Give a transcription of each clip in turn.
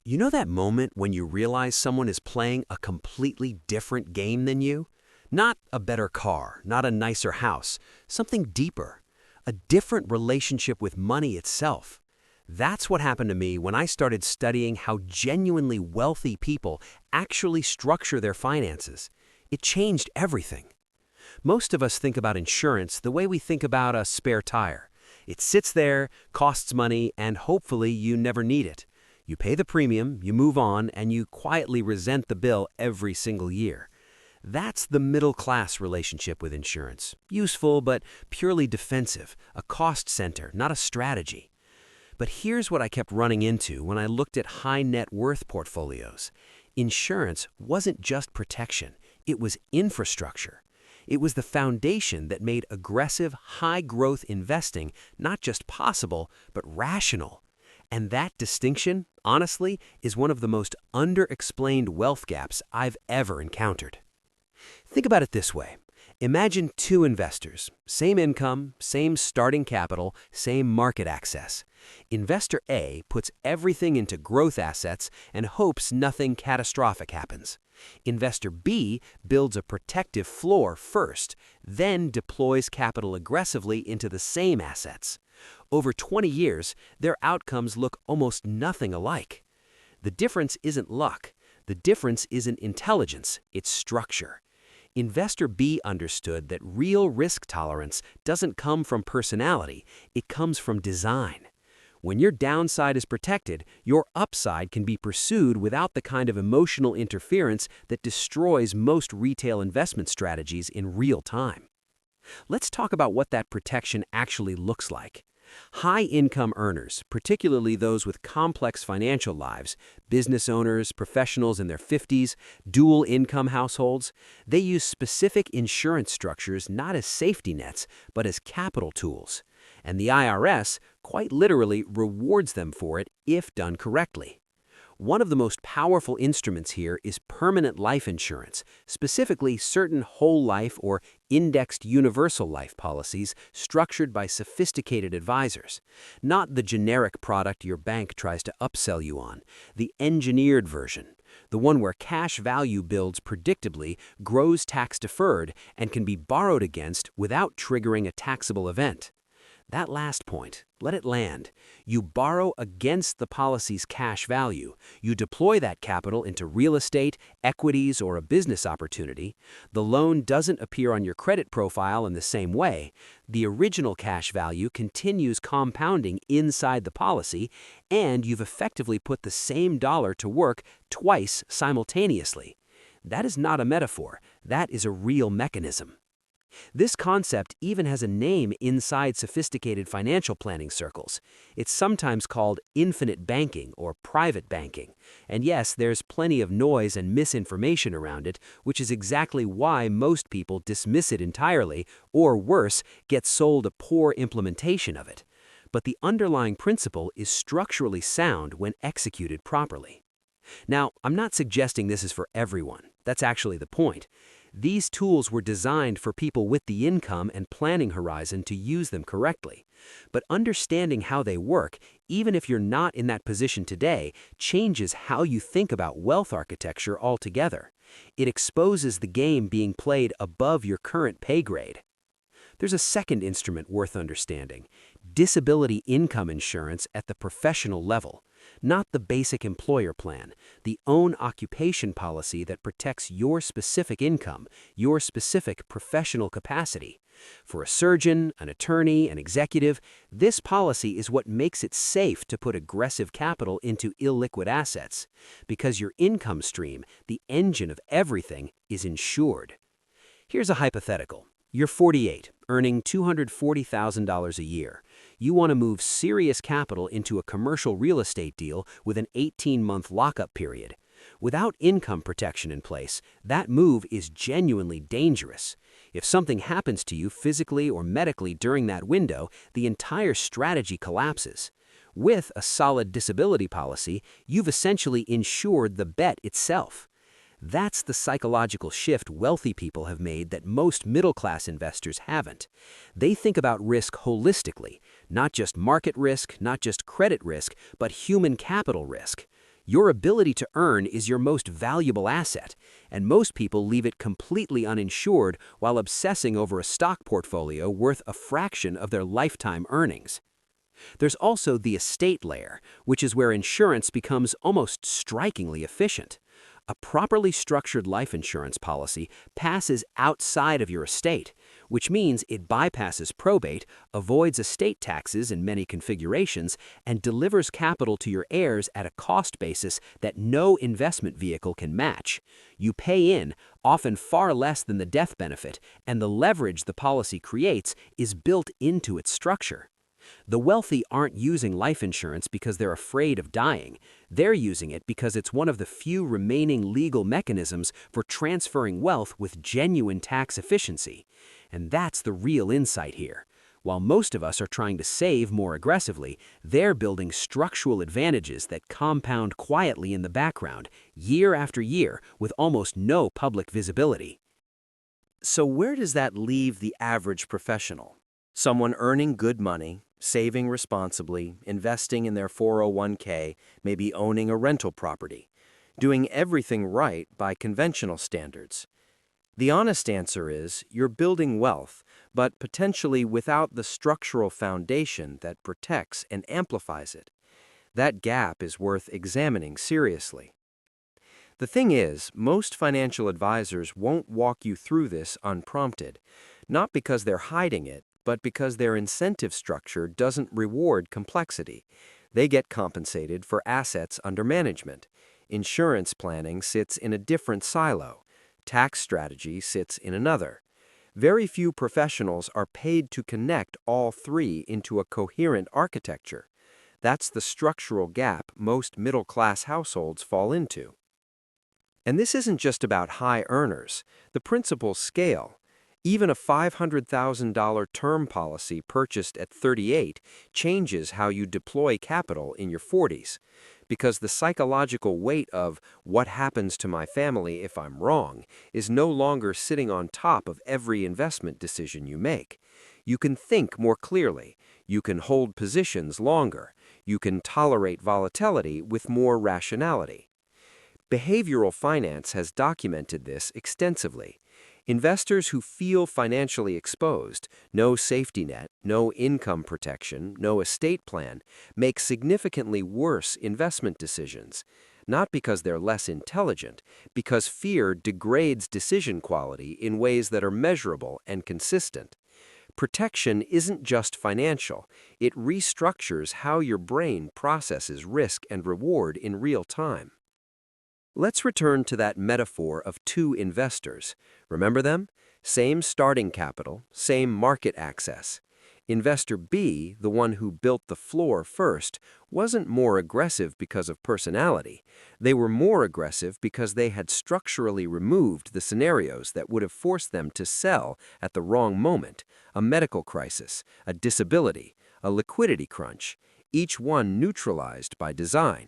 You know that moment when you realize someone is playing a completely different game than you? Not a better car, not a nicer house, something deeper, a different relationship with money itself. That's what happened to me when I started studying how genuinely wealthy people actually structure their finances. It changed everything. Most of us think about insurance the way we think about a spare tire. It sits there, costs money, and hopefully you never need it. You pay the premium, you move on, and you quietly resent the bill every single year. That's the middle-class relationship with insurance. Useful, but purely defensive, a cost center, not a strategy. But here's what I kept running into when I looked at high net worth portfolios. Insurance wasn't just protection, it was infrastructure. It was the foundation that made aggressive, high-growth investing not just possible, but rational. And that distinction, honestly, is one of the most underexplained wealth gaps I've ever encountered. Think about it this way. Imagine two investors, same income, same starting capital, same market access. Investor A puts everything into growth assets and hopes nothing catastrophic happens. Investor B builds a protective floor first, then deploys capital aggressively into the same assets. Over 20 years, their outcomes look almost nothing alike. The difference isn't luck. The difference isn't intelligence, it's structure. Investor B understood that real risk tolerance doesn't come from personality, it comes from design. When your downside is protected, your upside can be pursued without the kind of emotional interference that destroys most retail investment strategies in real time. Let's talk about what that protection actually looks like. High-income earners, particularly those with complex financial lives, business owners, professionals in their 50s, dual-income households, they use specific insurance structures not as safety nets, but as capital tools. And the IRS, quite literally, rewards them for it if done correctly. One of the most powerful instruments here is permanent life insurance, specifically certain whole life or indexed universal life policies structured by sophisticated advisors. Not the generic product your bank tries to upsell you on, the engineered version, the one where cash value builds predictably, grows tax-deferred, and can be borrowed against without triggering a taxable event. That last point, let it land. You borrow against the policy's cash value. You deploy that capital into real estate, equities, or a business opportunity. The loan doesn't appear on your credit profile in the same way. The original cash value continues compounding inside the policy, and you've effectively put the same dollar to work twice simultaneously. That is not a metaphor. That is a real mechanism. This concept even has a name inside sophisticated financial planning circles. It's sometimes called infinite banking or private banking. And yes, there's plenty of noise and misinformation around it, which is exactly why most people dismiss it entirely, or worse, get sold a poor implementation of it. But the underlying principle is structurally sound when executed properly. Now, I'm not suggesting this is for everyone. That's actually the point. These tools were designed for people with the income and planning horizon to use them correctly. But understanding how they work, even if you're not in that position today, changes how you think about wealth architecture altogether. It exposes the game being played above your current pay grade. There's a second instrument worth understanding: disability income insurance at the professional level. Not the basic employer plan, the own occupation policy that protects your specific income, your specific professional capacity. For a surgeon, an attorney, an executive, this policy is what makes it safe to put aggressive capital into illiquid assets, because your income stream, the engine of everything, is insured. Here's a hypothetical. You're 48, earning $240,000 a year. You want to move serious capital into a commercial real estate deal with an 18-month lockup period. Without income protection in place, that move is genuinely dangerous. If something happens to you physically or medically during that window, the entire strategy collapses. With a solid disability policy, you've essentially insured the bet itself. That's the psychological shift wealthy people have made that most middle-class investors haven't. They think about risk holistically, not just market risk, not just credit risk, but human capital risk. Your ability to earn is your most valuable asset, and most people leave it completely uninsured while obsessing over a stock portfolio worth a fraction of their lifetime earnings. There's also the estate layer, which is where insurance becomes almost strikingly efficient. A properly structured life insurance policy passes outside of your estate, which means it bypasses probate, avoids estate taxes in many configurations, and delivers capital to your heirs at a cost basis that no investment vehicle can match. You pay in, often far less than the death benefit, and the leverage the policy creates is built into its structure. The wealthy aren't using life insurance because they're afraid of dying. They're using it because it's one of the few remaining legal mechanisms for transferring wealth with genuine tax efficiency. And that's the real insight here. While most of us are trying to save more aggressively, they're building structural advantages that compound quietly in the background, year after year, with almost no public visibility. So where does that leave the average professional? Someone earning good money, saving responsibly, investing in their 401k, maybe owning a rental property, doing everything right by conventional standards. The honest answer is you're building wealth, but potentially without the structural foundation that protects and amplifies it. That gap is worth examining seriously. The thing is, most financial advisors won't walk you through this unprompted, not because they're hiding it, but because their incentive structure doesn't reward complexity. They get compensated for assets under management. Insurance planning sits in a different silo. Tax strategy sits in another. Very few professionals are paid to connect all three into a coherent architecture. That's the structural gap most middle-class households fall into. And this isn't just about high earners. The principles scale. Even a $500,000 term policy purchased at 38 changes how you deploy capital in your 40s, because the psychological weight of what happens to my family if I'm wrong is no longer sitting on top of every investment decision you make. You can think more clearly, you can hold positions longer, you can tolerate volatility with more rationality. Behavioral finance has documented this extensively. Investors who feel financially exposed, no safety net, no income protection, no estate plan, make significantly worse investment decisions, not because they're less intelligent, because fear degrades decision quality in ways that are measurable and consistent. Protection isn't just financial, it restructures how your brain processes risk and reward in real time. Let's return to that metaphor of two investors. Remember them? Same starting capital, same market access. Investor B, the one who built the floor first, wasn't more aggressive because of personality. They were more aggressive because they had structurally removed the scenarios that would have forced them to sell at the wrong moment: a medical crisis, a disability, a liquidity crunch, each one neutralized by design.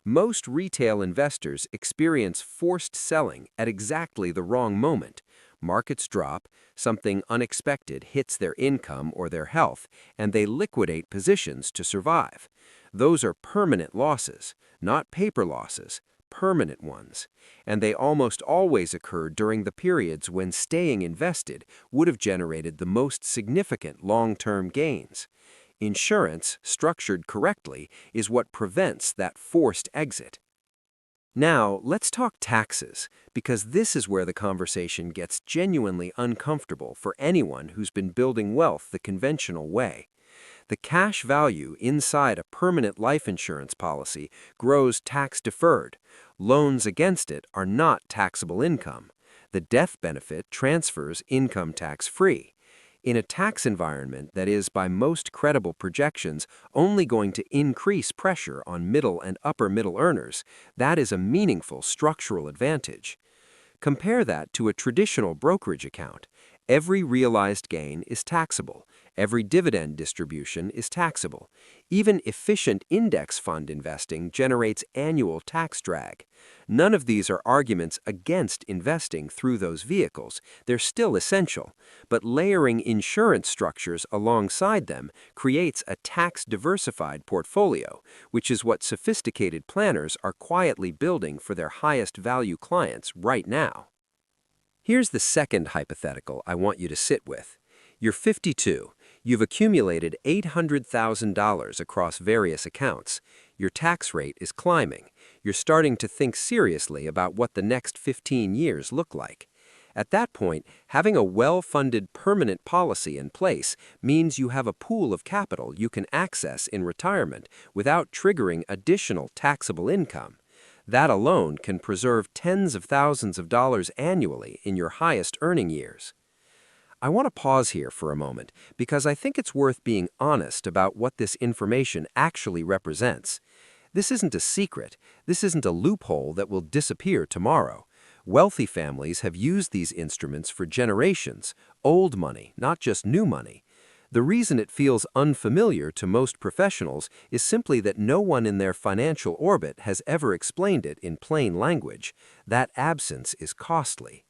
Most retail investors experience forced selling at exactly the wrong moment. Markets drop, something unexpected hits their income or their health, and they liquidate positions to survive. Those are permanent losses, not paper losses, permanent ones. And they almost always occur during the periods when staying invested would have generated the most significant long-term gains. Insurance, structured correctly, is what prevents that forced exit. Now, let's talk taxes, because this is where the conversation gets genuinely uncomfortable for anyone who's been building wealth the conventional way. The cash value inside a permanent life insurance policy grows tax-deferred. Loans against it are not taxable income. The death benefit transfers income tax-free. In a tax environment that is, by most credible projections, only going to increase pressure on middle and upper middle earners, that is a meaningful structural advantage. Compare that to a traditional brokerage account. Every realized gain is taxable. Every dividend distribution is taxable. Even efficient index fund investing generates annual tax drag. None of these are arguments against investing through those vehicles. They're still essential. But layering insurance structures alongside them creates a tax-diversified portfolio, which is what sophisticated planners are quietly building for their highest value clients right now. Here's the second hypothetical I want you to sit with. You're 52. You've accumulated $800,000 across various accounts. Your tax rate is climbing. You're starting to think seriously about what the next 15 years look like. At that point, having a well-funded permanent policy in place means you have a pool of capital you can access in retirement without triggering additional taxable income. That alone can preserve tens of thousands of dollars annually in your highest earning years. I want to pause here for a moment because I think it's worth being honest about what this information actually represents. This isn't a secret. This isn't a loophole that will disappear tomorrow. Wealthy families have used these instruments for generations, old money, not just new money. The reason it feels unfamiliar to most professionals is simply that no one in their financial orbit has ever explained it in plain language. That absence is costly.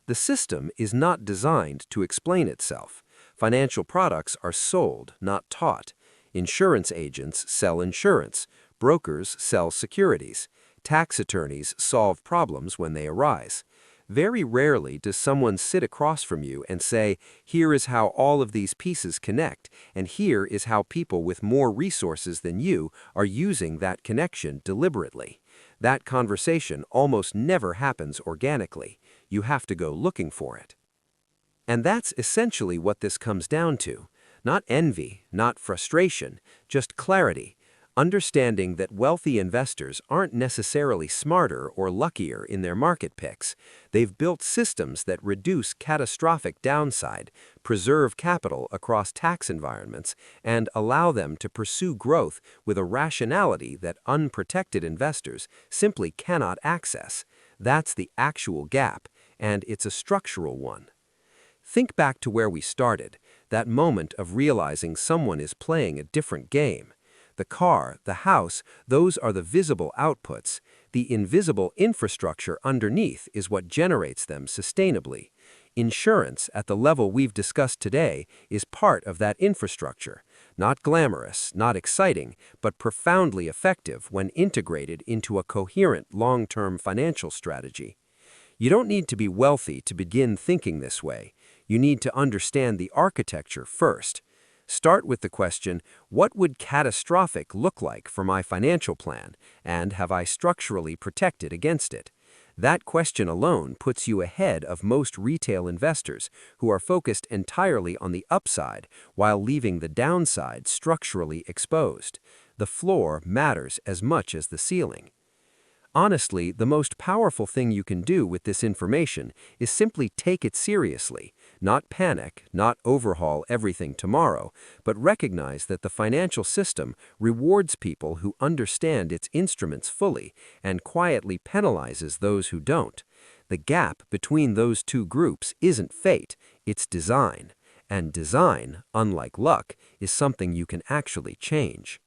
The system is not designed to explain itself. Financial products are sold, not taught. Insurance agents sell insurance. Brokers sell securities. Tax attorneys solve problems when they arise. Very rarely does someone sit across from you and say, here is how all of these pieces connect, and here is how people with more resources than you are using that connection deliberately. That conversation almost never happens organically. You have to go looking for it. And that's essentially what this comes down to. Not envy, not frustration, just clarity. Understanding that wealthy investors aren't necessarily smarter or luckier in their market picks. They've built systems that reduce catastrophic downside, preserve capital across tax environments, and allow them to pursue growth with a rationality that unprotected investors simply cannot access. That's the actual gap, and it's a structural one. Think back to where we started, that moment of realizing someone is playing a different game. The car, the house, those are the visible outputs. The invisible infrastructure underneath is what generates them sustainably. Insurance, at the level we've discussed today, is part of that infrastructure. Not glamorous, not exciting, but profoundly effective when integrated into a coherent long-term financial strategy. You don't need to be wealthy to begin thinking this way. You need to understand the architecture first. Start with the question, what would catastrophic look like for my financial plan, and have I structurally protected against it? That question alone puts you ahead of most retail investors who are focused entirely on the upside while leaving the downside structurally exposed. The floor matters as much as the ceiling. Honestly, the most powerful thing you can do with this information is simply take it seriously, not panic, not overhaul everything tomorrow, but recognize that the financial system rewards people who understand its instruments fully and quietly penalizes those who don't. The gap between those two groups isn't fate, it's design. And design, unlike luck, is something you can actually change.